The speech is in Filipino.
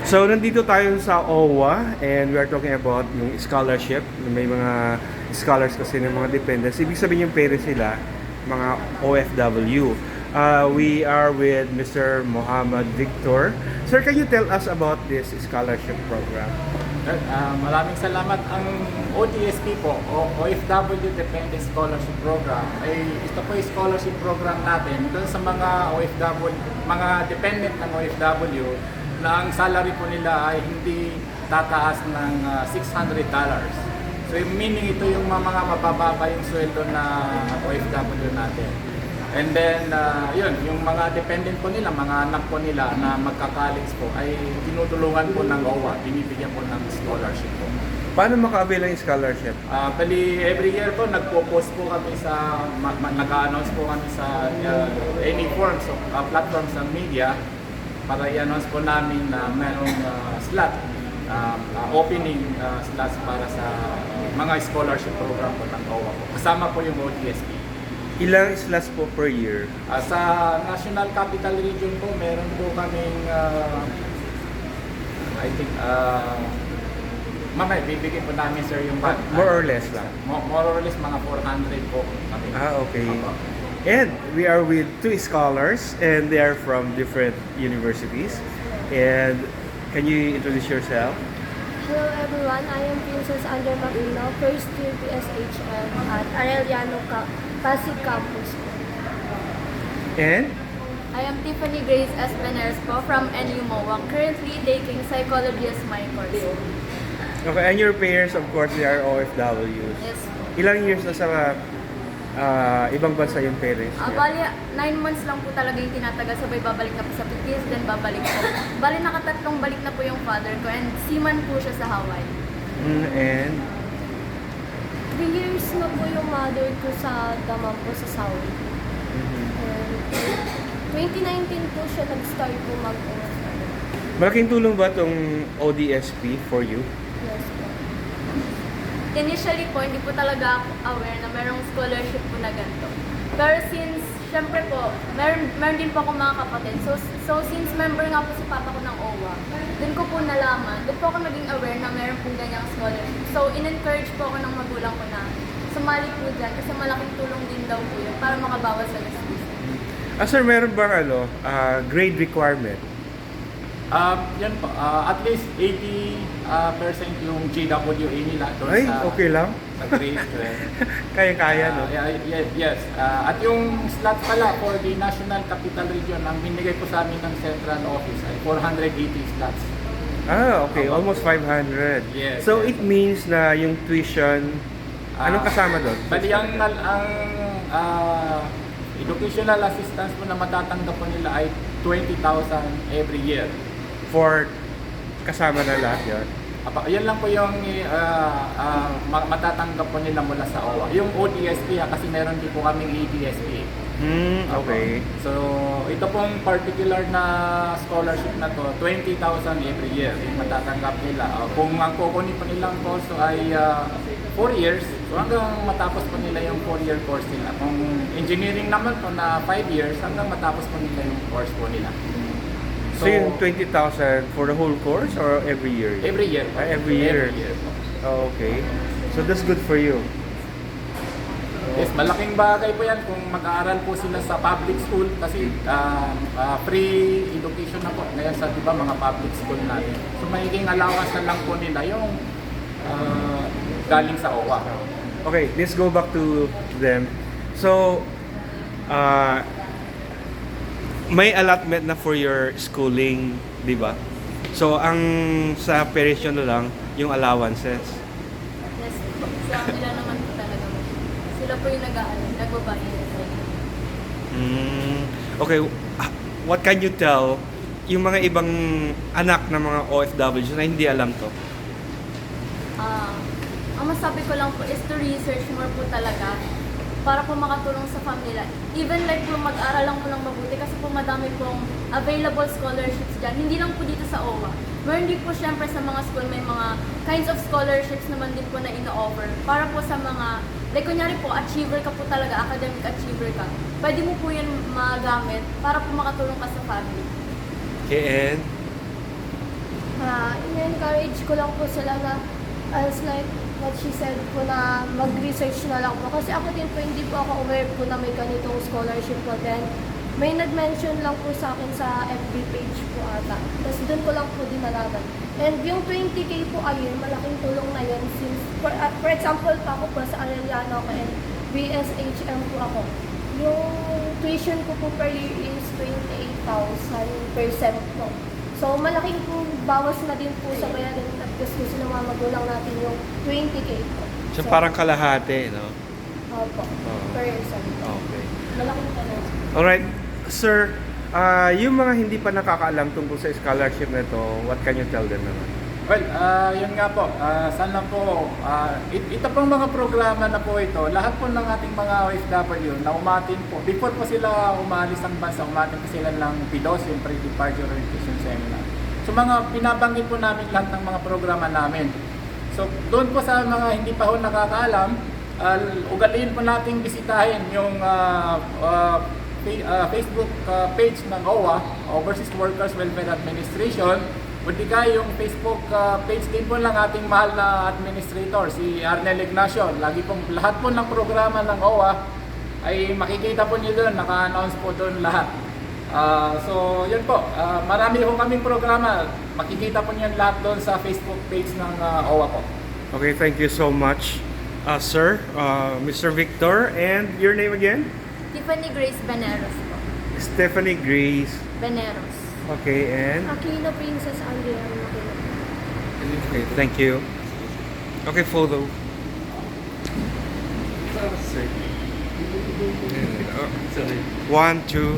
So, nandito tayo sa OWA and we are talking about yung scholarship. May mga scholars kasi ng mga dependents. Ibig sabihin yung parents sila, mga OFW. We are with Mr. Muhammad Victor. Sir, can you tell us about this scholarship program? Maraming salamat. Ang ODSP po, o OFW Dependent Scholarship Program, ay ito po yung scholarship program natin doon sa mga OFW, mga dependent ng OFW na ang salary po nila ay hindi tataas ng $600. So yung meaning ito yung mga mabababa yung sweldo na OFW natin. And then, yun, yung mga dependent po nila, mga anak po nila na magka-college po ay tinutulungan po ng OWA, binibigyan po ng scholarship po. Paano maka-avail ang scholarship? Bali, every year po, nagpo-post po kami sa, nag-announce po kami sa any forms of platforms ng media para i-announce po namin na mayroong slot, opening slots para sa mga scholarship program po ng OWA po. Kasama po yung ODSP. Ilang slots po per year? Sa National Capital Region po, meron po kaming, I think, mamaya, bibigyan po namin sir yung More or less lang? More or less, mga 400 po kami. Okay. Opo. And we are with two scholars and they are from different universities. And can you introduce yourself? Hello everyone, I am Princess Andrea Maquino, first year PSHM at Arellano Pasig Campus. And I am Tiffany Grace Espeneres po from NU MOA, currently taking psychology as my course. okay, and your parents, of course, they are OFWs. Yes po. Ilang years na sa ibang bansa yung parents niya? Bali, 9 months lang po talaga yung tinatagal, sabay babalik na po sa Pilipinas, then babalik po. Bali, nakatatlong balik na po yung father ko and seaman po siya sa Hawaii. And 3 years na po yung mother ko sa Damam po sa Saudi. And 2019 po siya nag-start po mag-OFW. malaking tulong ba itong ODSP for you? Yes po. Initially po, hindi po talaga ako aware na merong scholarship po na ganito. Pero since, syempre po, meron din po ako mga kapatid. So since member nga po si papa ko ng OWA, dun ko po nalaman, dun po ako naging aware na meron pong ganyang scholarship. So in-encourage po ako ng magulang ko na sumali po dyan kasi malaking tulong din daw po yun para makabawas sa gastos. Sir, meron bang grade requirement? Yan po, at least 80% yung GWA nila doon Ay, sa, okay lang. sa grade 12. Kaya-kaya, no? Yes. At yung slot pala for the National Capital Region, ang binigay po sa amin ng Central Office ay 480 slots. Okay. Almost 500. Yes, So, yes. it means na yung tuition, anong kasama doon? Bali, ang educational assistance po na matatanggap po nila ay 20,000 every year. For kasama na lahat yun? Yan lang po yung matatanggap po nila mula sa OWA. Yung ODSP kasi meron din po kaming ADSP. Okay. So, ito pong particular na scholarship na to, 20,000 every year yung matatanggap nila. Kung ang kukunin po nilang course ay 4 years, so hanggang matapos po nila yung 4-year course nila. Kung engineering naman po na 5 years, hanggang matapos po nila yung course po nila. So, yung 20,000 for the whole course or every year? Every year po. Every year. Okay. So, that's good for you. Yes, malaking bagay po yan kung mag-aaral po sila sa public school kasi free education na po ngayon sa diba, mga public school natin. So magiging allowance na lang po nila yung galing sa OWA. Okay, let's go back to them. So, may allotment na for your schooling, di ba? So, ang sa parents nyo na lang, yung allowances. Yes po. Sa kanila naman po talaga. Sila po yung nagbabayad. Okay, what can you tell yung mga ibang anak ng mga OFWs na hindi alam to? Ang masabi ko lang po is to research more po talaga para po makatulong sa pamilya. Even like po mag-aral lang po ng mabuti kasi po madami pong available scholarships dyan. Hindi lang po dito sa OWA. Meron din po syempre sa mga school may mga kinds of scholarships naman din po na ino-offer para po sa mga, like kunyari po, achiever ka po talaga, academic achiever ka. Pwede mo po yan magamit para po makatulong ka sa family. Okay, and in-encourage ko lang po sila na as like what she said po na mag-research na lang po. Kasi ako din po, hindi po ako aware po na may ganitong scholarship po. Then, may nag-mention lang po sa akin sa FB page po ata. Tapos doon ko lang po din nalaman. And yung 20K po ayun, malaking tulong na yun since, for example pa ako po sa Arellano ako and BSHM po ako. Yung tuition ko po per year is 28,000 per sem po. So, malaking po bawas na din po sa bayarin at gusto ng mga magulang natin yung 20K po. So, parang kalahati, no? Opo, per sem po. Okay. Malaking tulong. Alright, sir, yung mga hindi pa nakakaalam tungkol sa scholarship na ito, what can you tell them naman? Well, yun nga po, sana po, ito pong mga programa na po ito, lahat po ng ating mga OFW na umatin po, before po sila umalis ang bansa, umatin po sila ng PDOS, yung Pre-Departure Orientation Seminar. So mga pinabanggit po namin lahat ng mga programa namin. So doon po sa mga hindi pa ho nakakaalam, ugaliin po nating bisitahin yung Facebook page ng OWA, Overseas Workers Welfare Administration. Kundi yung Facebook page din po ng ating mahal na administrator, si Arnel Ignacio. Lagi pong lahat po ng programa ng OWA ay makikita po niyo doon, naka-announce po doon lahat. So yun po, marami po kaming programa, makikita po niyo lahat doon sa Facebook page ng OWA po. Okay, thank you so much, sir, Mr. Victor, and your name again? Tiffany Grace Beneros po. Stephanie Grace. Beneros. Okay, and? Aquino Princess Andrea Aquino. Okay, thank you. Okay, photo. Sorry. 1, 2.